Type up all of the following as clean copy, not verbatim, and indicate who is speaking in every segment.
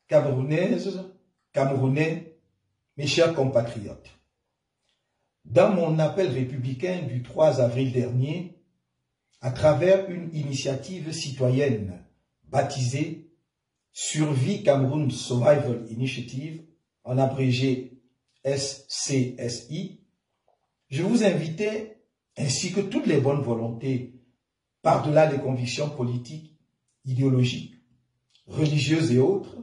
Speaker 1: Camerounaises, Camerounais, mes chers compatriotes, dans mon appel républicain du 3 avril dernier, à travers une initiative citoyenne baptisée Survie Cameroun Survival Initiative, en abrégé SCSI, je vous invitais, ainsi que toutes les bonnes volontés, par-delà les convictions politiques, idéologiques, religieuses et autres,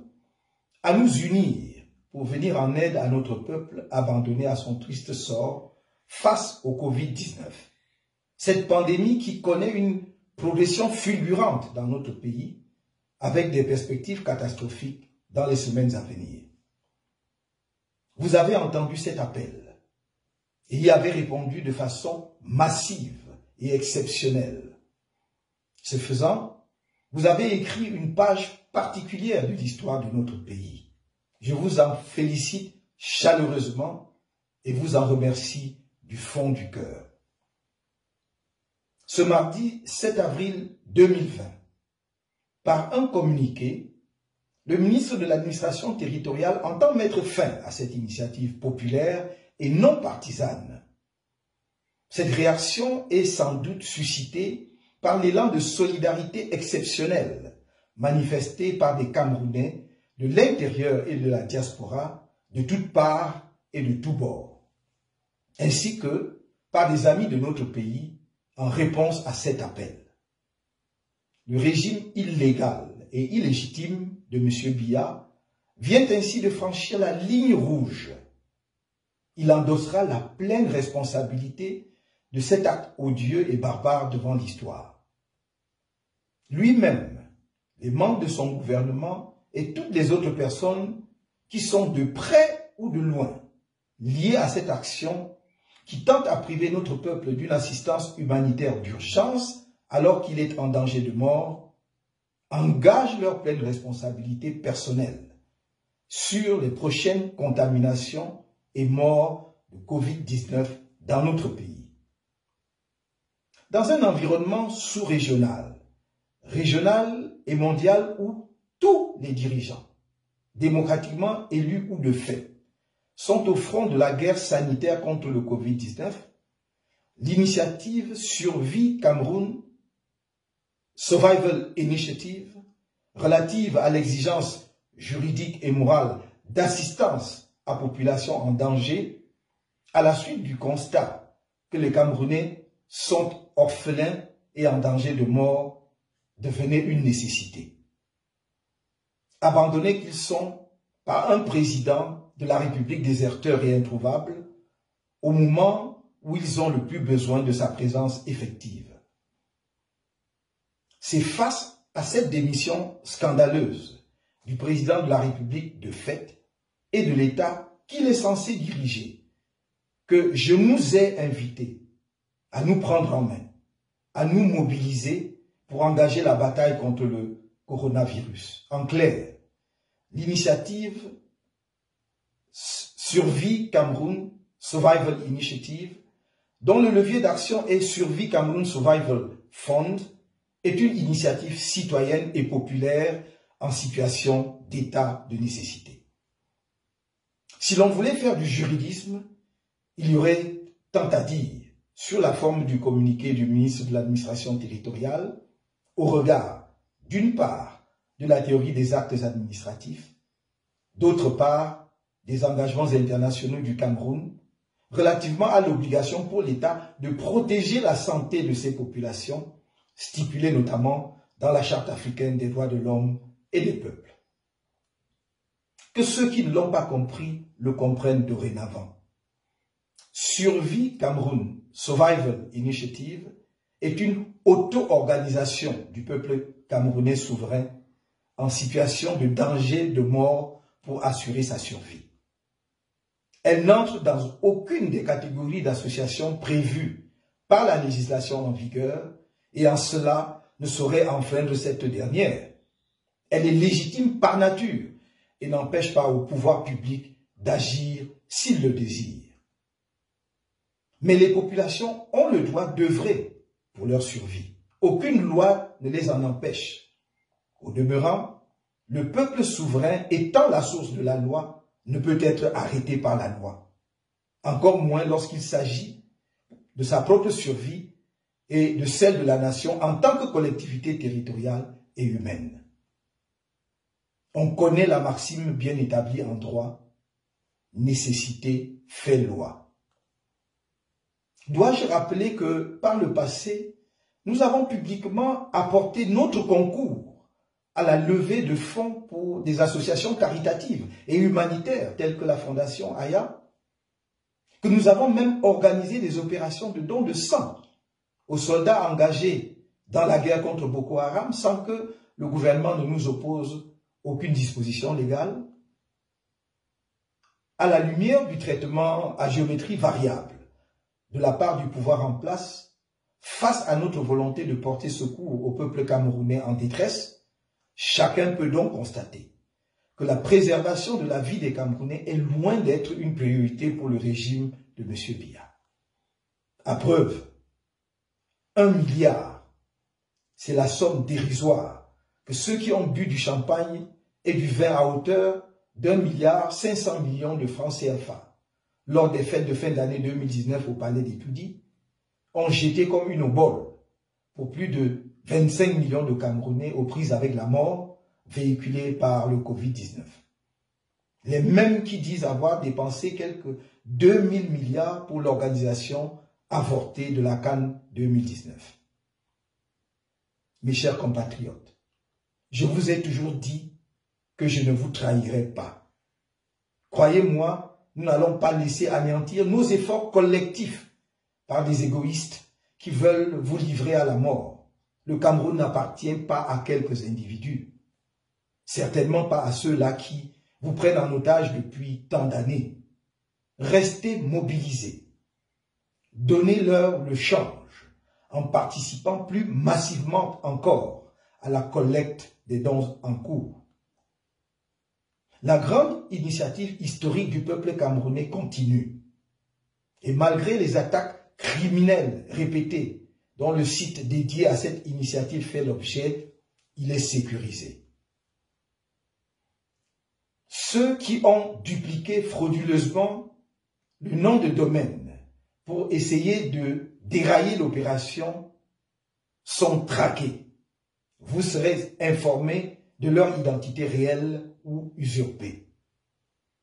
Speaker 1: à nous unir pour venir en aide à notre peuple abandonné à son triste sort face au Covid-19. Cette pandémie qui connaît une progression fulgurante dans notre pays avec des perspectives catastrophiques dans les semaines à venir. Vous avez entendu cet appel et y avez répondu de façon massive et exceptionnelle. Ce faisant, vous avez écrit une page particulière de l'histoire de notre pays. Je vous en félicite chaleureusement et vous en remercie du fond du cœur. Ce mardi 7 avril 2020, par un communiqué, le ministre de l'administration territoriale entend mettre fin à cette initiative populaire et non partisane. Cette réaction est sans doute suscitée par l'élan de solidarité exceptionnelle manifesté par des Camerounais de l'intérieur et de la diaspora, de toutes parts et de tous bords, ainsi que par des amis de notre pays en réponse à cet appel. Le régime illégal et illégitime de M. Biya vient ainsi de franchir la ligne rouge. Il endossera la pleine responsabilité de cet acte odieux et barbare devant l'histoire. Lui-même, les membres de son gouvernement et toutes les autres personnes qui sont de près ou de loin liées à cette action qui tente à priver notre peuple d'une assistance humanitaire d'urgence alors qu'il est en danger de mort, engagent leur pleine responsabilité personnelle sur les prochaines contaminations et morts de Covid-19 dans notre pays. Dans un environnement sous-régional, régional et mondial où tous les dirigeants, démocratiquement élus ou de fait, sont au front de la guerre sanitaire contre le Covid-19, l'initiative Survie Cameroun Survival Initiative, relative à l'exigence juridique et morale d'assistance à population en danger, à la suite du constat que les Camerounais sont orphelins et en danger de mort, devenait une nécessité. Abandonnés qu'ils sont par un président de la République déserteur et introuvable, au moment où ils ont le plus besoin de sa présence effective. C'est face à cette démission scandaleuse du président de la République de fait et de l'État qu'il est censé diriger que je nous ai invités à nous prendre en main, à nous mobiliser pour engager la bataille contre le coronavirus. En clair, l'initiative Survie Cameroun Survival Initiative, dont le levier d'action est Survie Cameroun Survival Fund, est une initiative citoyenne et populaire en situation d'état de nécessité. Si l'on voulait faire du juridisme, il y aurait tant à dire sur la forme du communiqué du ministre de l'administration territoriale au regard, d'une part, de la théorie des actes administratifs, d'autre part, des engagements internationaux du Cameroun relativement à l'obligation pour l'État de protéger la santé de ses populations, stipulée notamment dans la Charte africaine des droits de l'homme et des peuples. Que ceux qui ne l'ont pas compris le comprennent dorénavant. Survie Cameroun Survival Initiative est une auto-organisation du peuple camerounais souverain en situation de danger de mort pour assurer sa survie. Elle n'entre dans aucune des catégories d'associations prévues par la législation en vigueur et en cela ne saurait enfreindre cette dernière. Elle est légitime par nature et n'empêche pas au pouvoir public d'agir s'il le désire. Mais les populations ont le droit d'œuvrer pour leur survie. Aucune loi ne les en empêche. Au demeurant, le peuple souverain étant la source de la loi ne peut être arrêté par la loi, encore moins lorsqu'il s'agit de sa propre survie et de celle de la nation en tant que collectivité territoriale et humaine. On connaît la maxime bien établie en droit, nécessité fait loi. Dois-je rappeler que par le passé, nous avons publiquement apporté notre concours à la levée de fonds pour des associations caritatives et humanitaires telles que la Fondation Aya, que nous avons même organisé des opérations de don de sang aux soldats engagés dans la guerre contre Boko Haram sans que le gouvernement ne nous oppose aucune disposition légale, à la lumière du traitement à géométrie variable de la part du pouvoir en place, face à notre volonté de porter secours au peuple camerounais en détresse, chacun peut donc constater que la préservation de la vie des Camerounais est loin d'être une priorité pour le régime de M. Biya. À preuve, 1 milliard, c'est la somme dérisoire que ceux qui ont bu du champagne et du vin à hauteur d'1 milliard 500 millions de francs CFA lors des fêtes de fin d'année 2019 au Palais des Toudis ont jeté comme une obole pour plus de 25 millions de Camerounais aux prises avec la mort véhiculée par le Covid-19. Les mêmes qui disent avoir dépensé quelques 2000 milliards pour l'organisation avortée de la CAN 2019. Mes chers compatriotes, je vous ai toujours dit que je ne vous trahirai pas. Croyez-moi, nous n'allons pas laisser anéantir nos efforts collectifs par des égoïstes qui veulent vous livrer à la mort. Le Cameroun n'appartient pas à quelques individus, certainement pas à ceux-là qui vous prennent en otage depuis tant d'années. Restez mobilisés. Donnez-leur le change en participant plus massivement encore à la collecte des dons en cours. La grande initiative historique du peuple camerounais continue. Et malgré les attaques criminelles répétées dont le site dédié à cette initiative fait l'objet, il est sécurisé. Ceux qui ont dupliqué frauduleusement le nom de domaine pour essayer de dérailler l'opération sont traqués. Vous serez informés de leur identité réelle ou usurpée.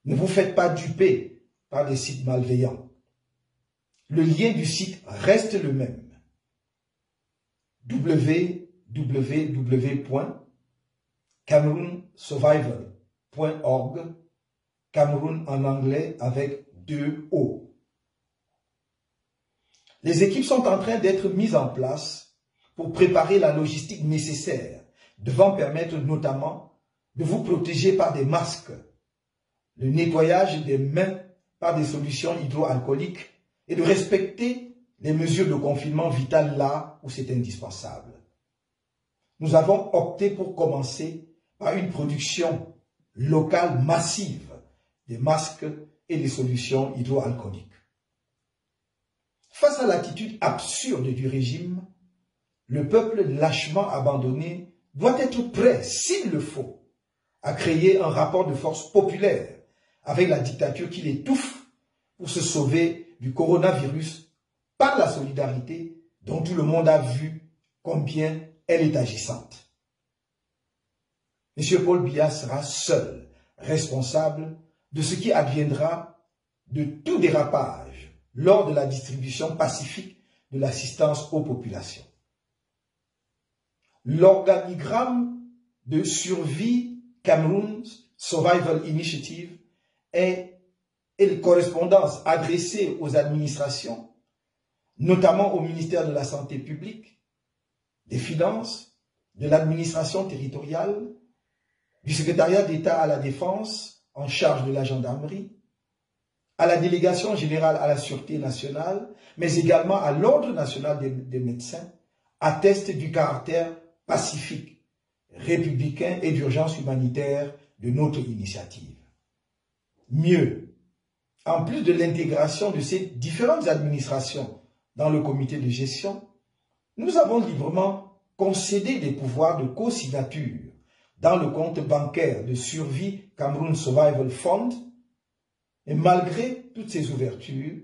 Speaker 1: Ne vous faites pas duper par des sites malveillants. Le lien du site reste le même. www.cameroonsurvival.org, Cameroun en anglais avec 2 O. Les équipes sont en train d'être mises en place pour préparer la logistique nécessaire, devant permettre notamment de vous protéger par des masques, le nettoyage des mains par des solutions hydroalcooliques et de respecter les mesures de confinement vitales là où c'est indispensable. Nous avons opté pour commencer par une production locale massive des masques et des solutions hydroalcooliques. Face à l'attitude absurde du régime, le peuple lâchement abandonné doit être prêt, s'il le faut, à créer un rapport de force populaire avec la dictature qui l'étouffe pour se sauver du coronavirus par la solidarité dont tout le monde a vu combien elle est agissante. M. Paul Biya sera seul responsable de ce qui adviendra de tout dérapage lors de la distribution pacifique de l'assistance aux populations. L'organigramme de survie Cameroon Survival Initiative est une correspondance adressée aux administrations, notamment au ministère de la Santé publique, des Finances, de l'administration territoriale, du secrétariat d'État à la Défense en charge de la gendarmerie, à la délégation générale à la Sûreté nationale, mais également à l'Ordre national des médecins, atteste du caractère pacifique, républicain et d'urgence humanitaire de notre initiative. Mieux, en plus de l'intégration de ces différentes administrations dans le comité de gestion, nous avons librement concédé des pouvoirs de co-signature dans le compte bancaire de survie Cameroun Survival Fund. Et malgré toutes ces ouvertures,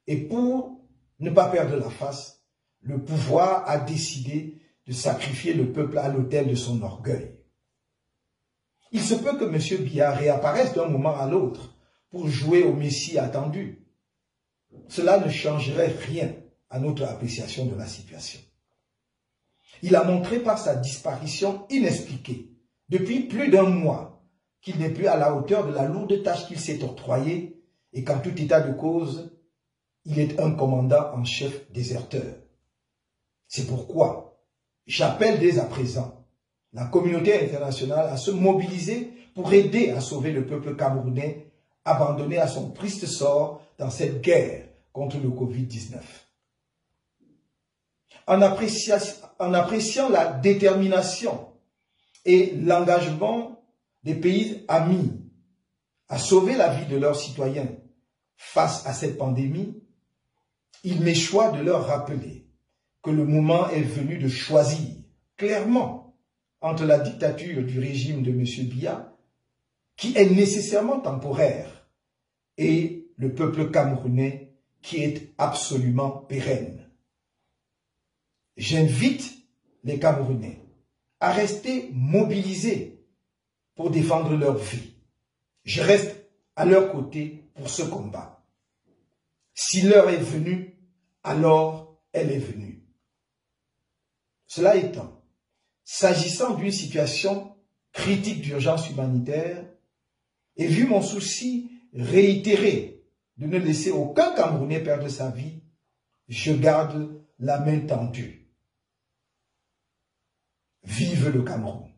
Speaker 1: et pour ne pas perdre la face, le pouvoir a décidé de sacrifier le peuple à l'autel de son orgueil. Il se peut que M. Biya réapparaisse d'un moment à l'autre pour jouer au Messie attendu. Cela ne changerait rien à notre appréciation de la situation. Il a montré par sa disparition inexpliquée, depuis plus d'un mois, qu'il n'est plus à la hauteur de la lourde tâche qu'il s'est octroyée et qu'en tout état de cause, il est un commandant en chef déserteur. C'est pourquoi j'appelle dès à présent la communauté internationale à se mobiliser pour aider à sauver le peuple camerounais abandonné à son triste sort dans cette guerre contre le Covid-19. En appréciant la détermination et l'engagement des pays amis à sauver la vie de leurs citoyens face à cette pandémie, il m'échoit de leur rappeler que le moment est venu de choisir clairement entre la dictature du régime de M. Biya, qui est nécessairement temporaire, et le peuple camerounais qui est absolument pérenne. J'invite les Camerounais à rester mobilisés pour défendre leur vie. Je reste à leur côté pour ce combat. Si l'heure est venue, alors elle est venue. Cela étant, s'agissant d'une situation critique d'urgence humanitaire, et vu mon souci réitéré de ne laisser aucun Camerounais perdre sa vie, je garde la main tendue. Vive le Cameroun!